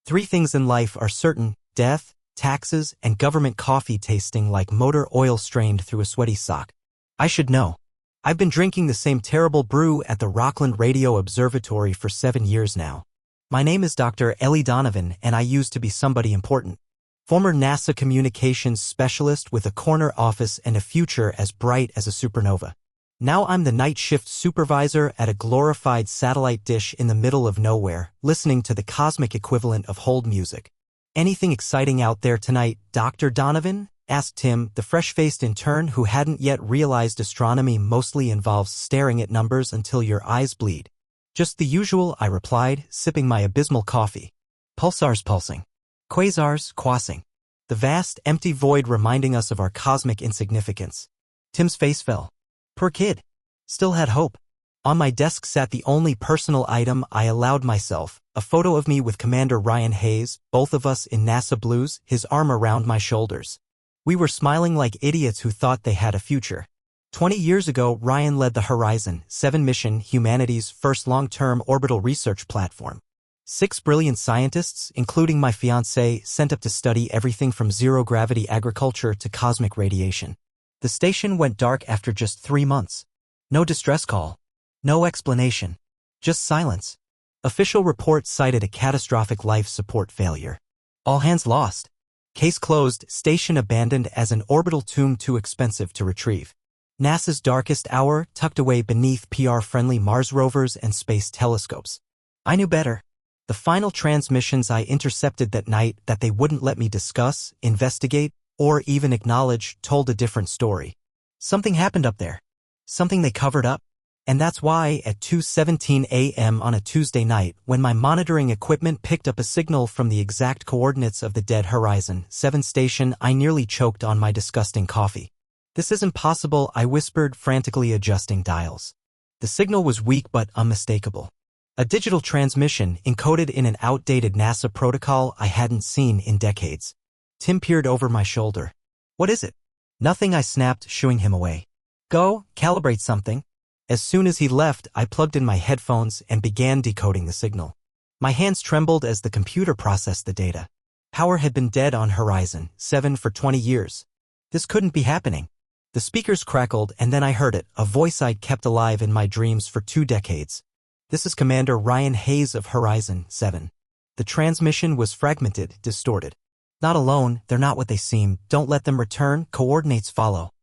Three things in life are certain: death, taxes, and government coffee tasting like motor oil strained through a sweaty sock. I should know. I've been drinking the same terrible brew at the Rockland Radio Observatory for 7 years now. My name is Dr. Ellie Donovan, and I used to be somebody important. Former NASA communications specialist with a corner office and a future as bright as a supernova. Now I'm the night shift supervisor at a glorified satellite dish in the middle of nowhere, listening to the cosmic equivalent of hold music. "Anything exciting out there tonight, Dr. Donovan?" asked Tim, the fresh-faced intern who hadn't yet realized astronomy mostly involves staring at numbers until your eyes bleed. "Just the usual," I replied, sipping my abysmal coffee. Pulsars pulsing. Quasars quasing. The vast, empty void reminding us of our cosmic insignificance. Tim's face fell. Poor kid. Still had hope. On my desk sat the only personal item I allowed myself, a photo of me with Commander Ryan Hayes, both of us in NASA blues, his arm around my shoulders. We were smiling like idiots who thought they had a future. 20 years ago, Ryan led the Horizon 7 mission, humanity's first long-term orbital research platform. 6 brilliant scientists, including my fiancée, sent up to study everything from zero-gravity agriculture to cosmic radiation. The station went dark after just 3 months. No distress call. No explanation. Just silence. Official reports cited a catastrophic life support failure. All hands lost. Case closed, station abandoned as an orbital tomb too expensive to retrieve. NASA's darkest hour, tucked away beneath PR-friendly Mars rovers and space telescopes. I knew better. The final transmissions I intercepted that night that they wouldn't let me discuss, investigate, or even acknowledge told a different story. Something happened up there. Something they covered up. And that's why, at 2:17 a.m. on a Tuesday night, when my monitoring equipment picked up a signal from the exact coordinates of the dead Horizon 7 station, I nearly choked on my disgusting coffee. "This isn't possible," I whispered, frantically adjusting dials. The signal was weak but unmistakable. A digital transmission encoded in an outdated NASA protocol I hadn't seen in decades. Tim peered over my shoulder. "What is it?" "Nothing," I snapped, shooing him away. "Go, calibrate something." As soon as he left, I plugged in my headphones and began decoding the signal. My hands trembled as the computer processed the data. Power had been dead on Horizon 7 for 20 years. This couldn't be happening. The speakers crackled, and then I heard it, a voice I'd kept alive in my dreams for 2 decades. "This is Commander Ryan Hayes of Horizon 7. The transmission was fragmented, distorted. Not alone, they're not what they seem. Don't let them return, coordinates follow."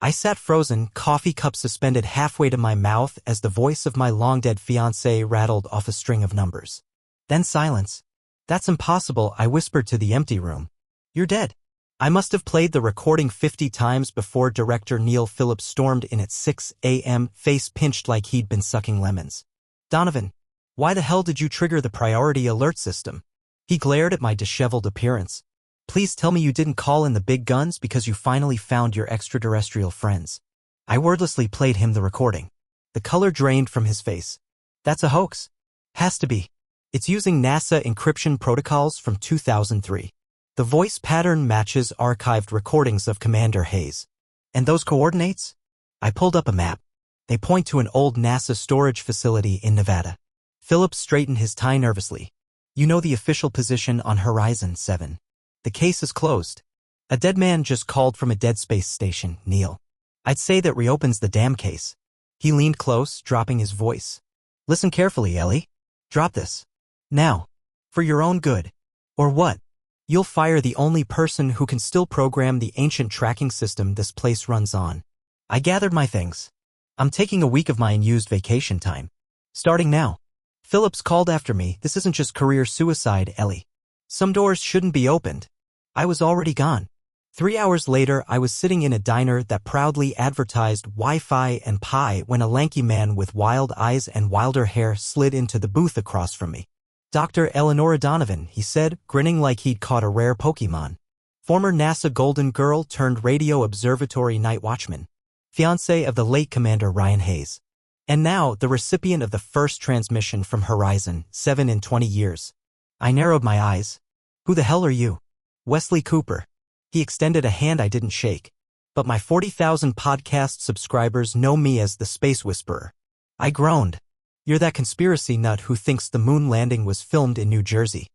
I sat frozen, coffee cup suspended halfway to my mouth as the voice of my long-dead fiancé rattled off a string of numbers. Then silence. "That's impossible," I whispered to the empty room. "You're dead." I must have played the recording 50 times before director Neil Phillips stormed in at 6 a.m., face pinched like he'd been sucking lemons. "Donovan, why the hell did you trigger the priority alert system?" He glared at my disheveled appearance. "Please tell me you didn't call in the big guns because you finally found your extraterrestrial friends." I wordlessly played him the recording. The color drained from his face. "That's a hoax." "Has to be. It's using NASA encryption protocols from 2003. The voice pattern matches archived recordings of Commander Hayes." "And those coordinates?" I pulled up a map. "They point to an old NASA storage facility in Nevada." Phillips straightened his tie nervously. "You know the official position on Horizon 7. The case is closed. A dead man just called from a dead space station, Neil. I'd say that reopens the damn case." He leaned close, dropping his voice. "Listen carefully, Ellie. Drop this. Now. For your own good. Or what? You'll fire the only person who can still program the ancient tracking system this place runs on." I gathered my things. "I'm taking a week of my unused vacation time. Starting now." Phillips called after me. "This isn't just career suicide, Ellie. Some doors shouldn't be opened." I was already gone. 3 hours later, I was sitting in a diner that proudly advertised Wi-Fi and pie when a lanky man with wild eyes and wilder hair slid into the booth across from me. "Dr. Ellie Donovan," he said, grinning like he'd caught a rare Pokemon. "Former NASA Golden Girl turned Radio Observatory night watchman. Fiancé of the late Commander Ryan Hayes. And now, the recipient of the first transmission from Horizon 7 in 20 years. I narrowed my eyes. "Who the hell are you?" "Wesley Cooper." He extended a hand I didn't shake. "But my 40,000 podcast subscribers know me as the Space Whisperer." I groaned. "You're that conspiracy nut who thinks the moon landing was filmed in New Jersey."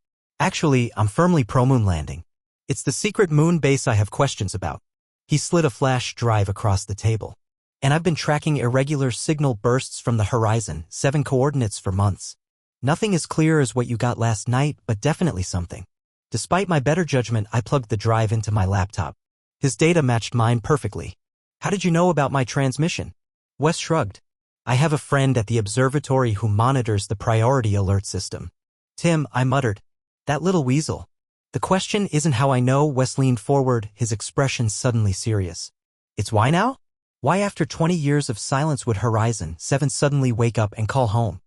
Actually, I'm firmly pro-moon landing. It's the secret moon base I have questions about. He slid a flash drive across the table. And I've been tracking irregular signal bursts from the horizon, 7 coordinates for months. Nothing as clear as what you got last night, but definitely something. Despite my better judgment, I plugged the drive into my laptop. His data matched mine perfectly. How did you know about my transmission? Wes shrugged. I have a friend at the observatory who monitors the priority alert system. Tim, I muttered. That little weasel. The question isn't how I know. Wes leaned forward, his expression suddenly serious. It's why now? Why after 20 years of silence would Horizon 7 suddenly wake up and call home?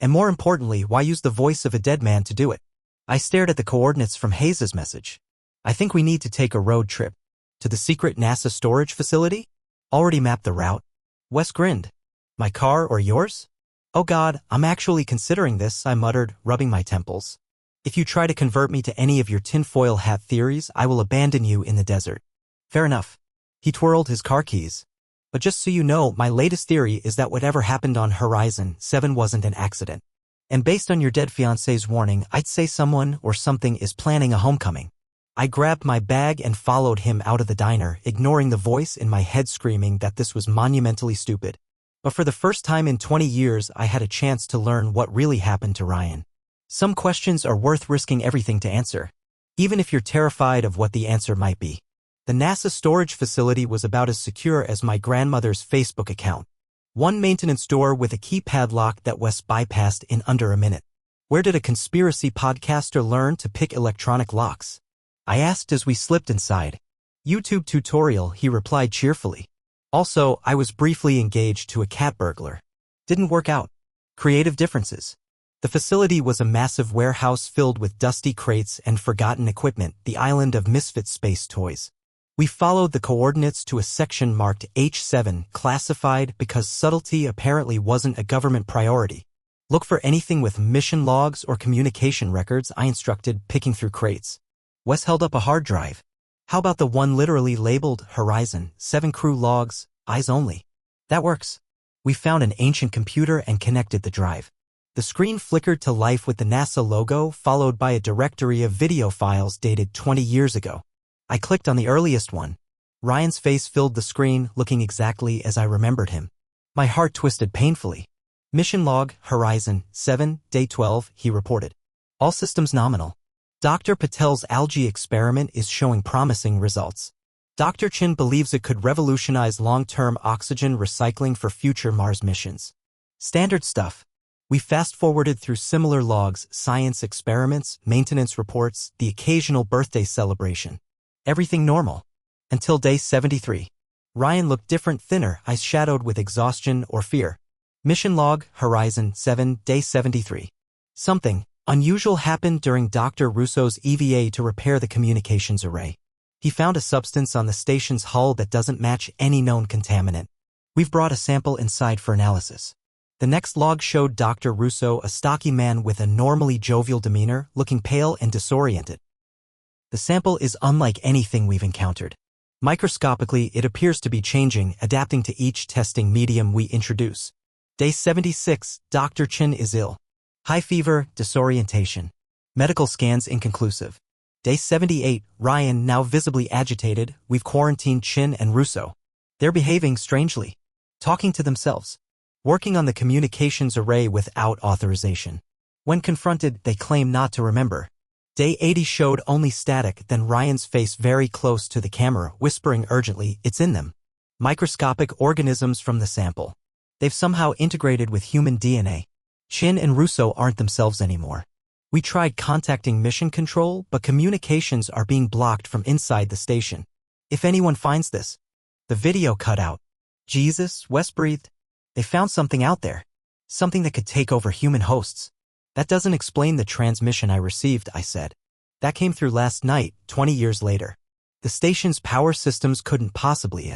And more importantly, why use the voice of a dead man to do it? I stared at the coordinates from Hayes' message. I think we need to take a road trip. To the secret NASA storage facility? Already mapped the route. Wes grinned. My car or yours? Oh God, I'm actually considering this, I muttered, rubbing my temples. If you try to convert me to any of your tinfoil hat theories, I will abandon you in the desert. Fair enough. He twirled his car keys. But just so you know, my latest theory is that whatever happened on Horizon 7 wasn't an accident. And based on your dead fiancé's warning, I'd say someone or something is planning a homecoming. I grabbed my bag and followed him out of the diner, ignoring the voice in my head screaming that this was monumentally stupid. But for the first time in 20 years, I had a chance to learn what really happened to Ryan. Some questions are worth risking everything to answer, even if you're terrified of what the answer might be. The NASA storage facility was about as secure as my grandmother's Facebook account. One maintenance door with a keypad lock that Wes bypassed in under a minute. Where did a conspiracy podcaster learn to pick electronic locks? I asked as we slipped inside. YouTube tutorial, he replied cheerfully. Also, I was briefly engaged to a cat burglar. Didn't work out. Creative differences. The facility was a massive warehouse filled with dusty crates and forgotten equipment, the island of misfit space toys. We followed the coordinates to a section marked H7, classified because subtlety apparently wasn't a government priority. Look for anything with mission logs or communication records, I instructed, picking through crates. Wes held up a hard drive. How about the one literally labeled Horizon 7 crew logs, eyes only? That works. We found an ancient computer and connected the drive. The screen flickered to life with the NASA logo, followed by a directory of video files dated 20 years ago. I clicked on the earliest one. Ryan's face filled the screen, looking exactly as I remembered him. My heart twisted painfully. Mission log, Horizon 7, Day 12, he reported. All systems nominal. Dr. Patel's algae experiment is showing promising results. Dr. Chin believes it could revolutionize long-term oxygen recycling for future Mars missions. Standard stuff. We fast-forwarded through similar logs, science experiments, maintenance reports, the occasional birthday celebration. Everything normal. Until day 73. Ryan looked different, thinner, eyes shadowed with exhaustion or fear. Mission log, Horizon 7, Day 73. Something unusual happened during Dr. Russo's EVA to repair the communications array. He found a substance on the station's hull that doesn't match any known contaminant. We've brought a sample inside for analysis. The next log showed Dr. Russo, a stocky man with a normally jovial demeanor, looking pale and disoriented. The sample is unlike anything we've encountered. Microscopically, it appears to be changing, adapting to each testing medium we introduce. Day 76, Dr. Chin is ill. High fever, disorientation. Medical scans inconclusive. Day 78, Ryan, now visibly agitated, we've quarantined Chin and Russo. They're behaving strangely. Talking to themselves. Working on the communications array without authorization. When confronted, they claim not to remember. Day 80 showed only static, then Ryan's face very close to the camera, whispering urgently, it's in them. Microscopic organisms from the sample. They've somehow integrated with human DNA. Chin and Russo aren't themselves anymore. We tried contacting mission control, but communications are being blocked from inside the station. If anyone finds this. The video cut out. Jesus, Wes breathed. They found something out there. Something that could take over human hosts. That doesn't explain the transmission I received, I said. That came through last night, 20 years later. The station's power systems couldn't possibly.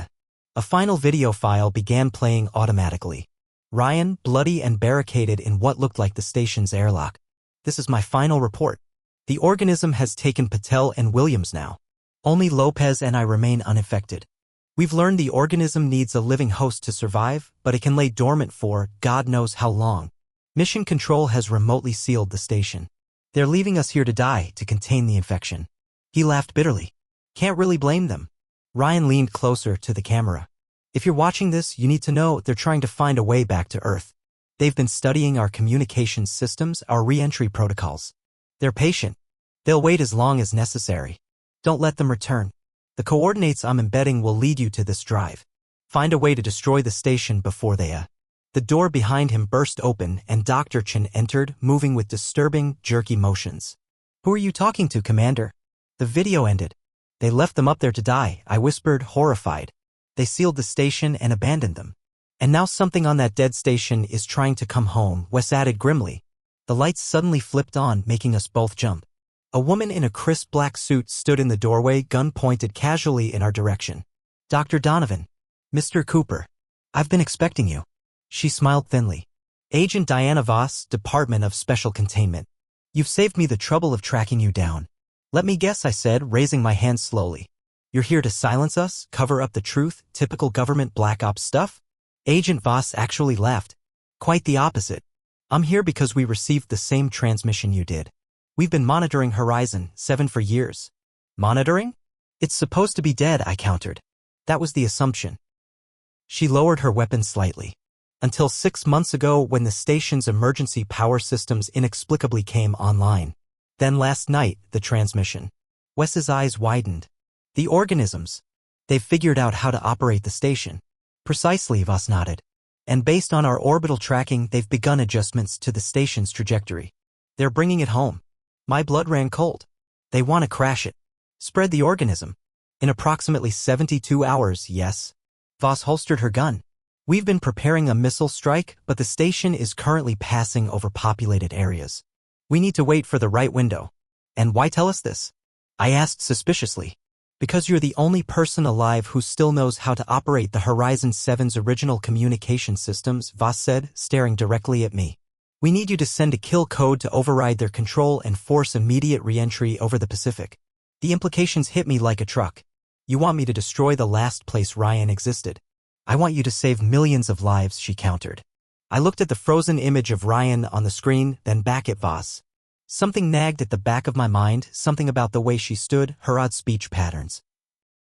A final video file began playing automatically. Ryan, bloody and barricaded in what looked like the station's airlock. This is my final report. The organism has taken Patel and Williams now. Only Lopez and I remain unaffected. We've learned the organism needs a living host to survive, but it can lay dormant for God knows how long. Mission Control has remotely sealed the station. They're leaving us here to die to contain the infection. He laughed bitterly. Can't really blame them. Ryan leaned closer to the camera. If you're watching this, you need to know they're trying to find a way back to Earth. They've been studying our communications systems, our re-entry protocols. They're patient. They'll wait as long as necessary. Don't let them return. The coordinates I'm embedding will lead you to this drive. Find a way to destroy the station before they. The door behind him burst open and Dr. Chen entered, moving with disturbing, jerky motions. Who are you talking to, Commander? The video ended. They left them up there to die, I whispered, horrified. They sealed the station and abandoned them. And now something on that dead station is trying to come home, Wes added grimly. The lights suddenly flipped on, making us both jump. A woman in a crisp black suit stood in the doorway, gun pointed casually in our direction. Dr. Donovan. Mr. Cooper. I've been expecting you. She smiled thinly. Agent Diana Voss, Department of Special Containment. You've saved me the trouble of tracking you down. Let me guess, I said, raising my hand slowly. You're here to silence us, cover up the truth, typical government black ops stuff? Agent Voss actually laughed. Quite the opposite. I'm here because we received the same transmission you did. We've been monitoring Horizon 7 for years. Monitoring? It's supposed to be dead, I countered. That was the assumption. She lowered her weapon slightly. Until 6 months ago when the station's emergency power systems inexplicably came online. Then last night, the transmission. Wes's eyes widened. The organisms. They've figured out how to operate the station. Precisely, Voss nodded. And based on our orbital tracking, they've begun adjustments to the station's trajectory. They're bringing it home. My blood ran cold. They want to crash it. Spread the organism. In approximately 72 hours, yes. Voss holstered her gun. We've been preparing a missile strike, but the station is currently passing over populated areas. We need to wait for the right window. And why tell us this? I asked suspiciously. Because you're the only person alive who still knows how to operate the Horizon 7's original communication systems, Voss said, staring directly at me. We need you to send a kill code to override their control and force immediate re-entry over the Pacific. The implications hit me like a truck. You want me to destroy the last place Ryan existed. I want you to save millions of lives, she countered. I looked at the frozen image of Ryan on the screen, then back at Voss. Something nagged at the back of my mind, something about the way she stood, her odd speech patterns.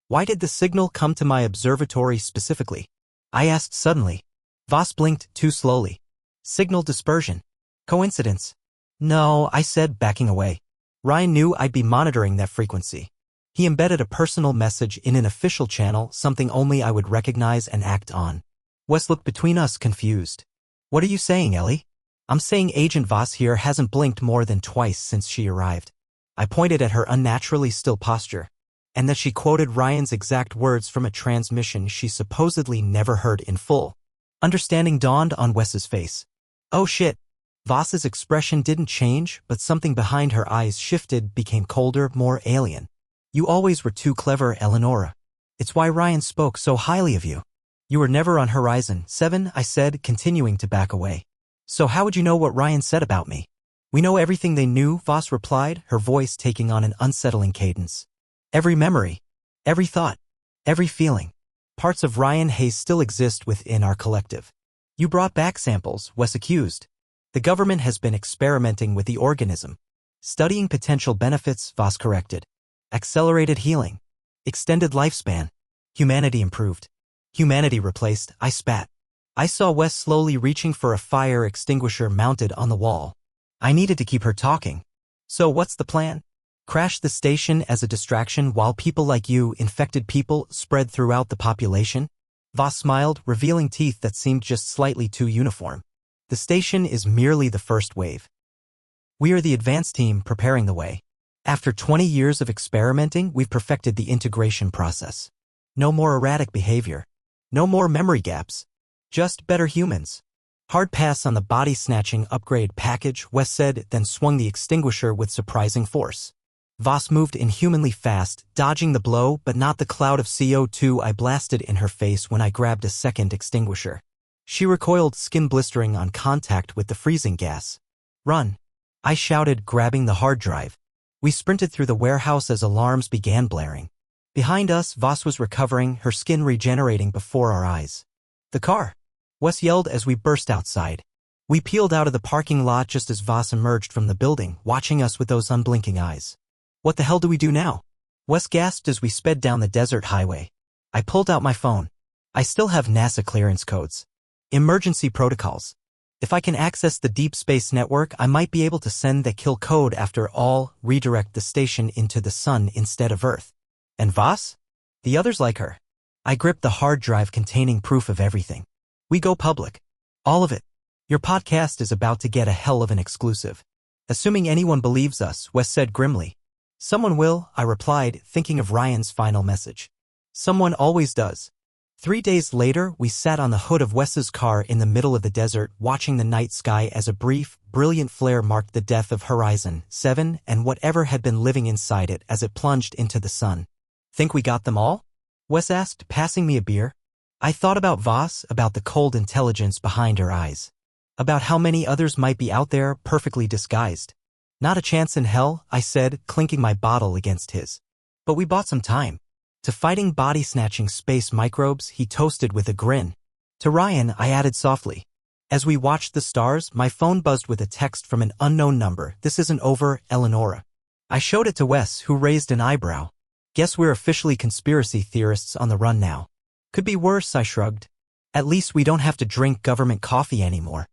Why did the signal come to my observatory specifically? I asked suddenly. Voss blinked too slowly. Signal dispersion. Coincidence? No, I said, backing away. Ryan knew I'd be monitoring that frequency. He embedded a personal message in an official channel, something only I would recognize and act on. Wes looked between us, confused. What are you saying, Ellie? I'm saying Agent Voss here hasn't blinked more than twice since she arrived. I pointed at her unnaturally still posture, and that she quoted Ryan's exact words from a transmission she supposedly never heard in full. Understanding dawned on Wes's face. Oh shit. Voss's expression didn't change, but something behind her eyes shifted, became colder, more alien. You always were too clever, Eleonora. It's why Ryan spoke so highly of you. You were never on Horizon 7, I said, continuing to back away. So how would you know what Ryan said about me? We know everything they knew, Voss replied, her voice taking on an unsettling cadence. Every memory, every thought, every feeling. Parts of Ryan Hayes still exist within our collective. You brought back samples, Wes accused. The government has been experimenting with the organism. Studying potential benefits, Voss corrected. Accelerated healing. Extended lifespan. Humanity improved. Humanity replaced, I spat. I saw Wes slowly reaching for a fire extinguisher mounted on the wall. I needed to keep her talking. So what's the plan? Crash the station as a distraction while people like you, infected people, spread throughout the population? Voss smiled, revealing teeth that seemed just slightly too uniform. The station is merely the first wave. We are the advanced team preparing the way. After 20 years of experimenting, we've perfected the integration process. No more erratic behavior. No more memory gaps. Just better humans. Hard pass on the body-snatching upgrade package, Wes said, then swung the extinguisher with surprising force. Voss moved inhumanly fast, dodging the blow but not the cloud of CO2 I blasted in her face when I grabbed a second extinguisher. She recoiled, skin blistering on contact with the freezing gas. Run! I shouted, grabbing the hard drive. We sprinted through the warehouse as alarms began blaring. Behind us, Voss was recovering, her skin regenerating before our eyes. The car! Wes yelled as we burst outside. We peeled out of the parking lot just as Voss emerged from the building, watching us with those unblinking eyes. What the hell do we do now? Wes gasped as we sped down the desert highway. I pulled out my phone. I still have NASA clearance codes. Emergency protocols. If I can access the deep space network, I might be able to send the kill code after all, redirect the station into the sun instead of Earth. And Voss? The others like her. I gripped the hard drive containing proof of everything. We go public. All of it. Your podcast is about to get a hell of an exclusive. Assuming anyone believes us, Wes said grimly. Someone will, I replied, thinking of Ryan's final message. Someone always does. 3 days later, we sat on the hood of Wes's car in the middle of the desert, watching the night sky as a brief, brilliant flare marked the death of Horizon 7 and whatever had been living inside it as it plunged into the sun. Think we got them all? Wes asked, passing me a beer. I thought about Voss, about the cold intelligence behind her eyes. About how many others might be out there, perfectly disguised. Not a chance in hell, I said, clinking my bottle against his. But we bought some time. To fighting body-snatching space microbes, he toasted with a grin. To Ryan, I added softly. As we watched the stars, my phone buzzed with a text from an unknown number. This isn't over, Eleonora. I showed it to Wes, who raised an eyebrow. Guess we're officially conspiracy theorists on the run now. Could be worse, I shrugged. At least we don't have to drink government coffee anymore.